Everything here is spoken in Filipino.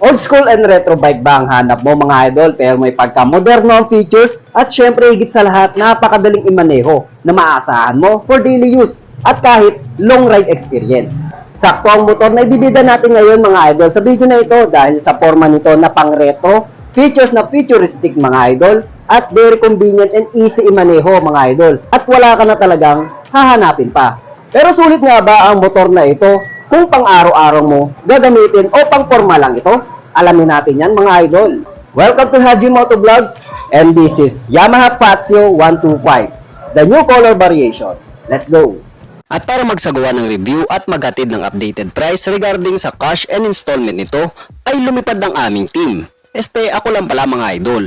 Old school and retro bike ba ang hanap mo mga idol, pero may pagka-moderno ang features at syempre higit sa lahat napakadaling imaneho na maaasahan mo for daily use at kahit long ride experience. Sakto ang motor na ibibida natin ngayon mga idol sa video na ito dahil sa forma nito na pang retro, features na futuristic mga idol at very convenient and easy imaneho mga idol at wala ka na talagang hahanapin pa. Pero sulit nga ba ang motor na ito kung pang araw-araw mo gagamitin o pang forma lang ito? Alamin natin yan mga idol. Welcome to Haji Moto Vlogs and this is Yamaha Fazio 125, the new color variation. Let's go! At para magsagawa ng review at maghatid ng updated price regarding sa cash and installment nito, ay lumipad ng aming team. Ako lang pala mga idol.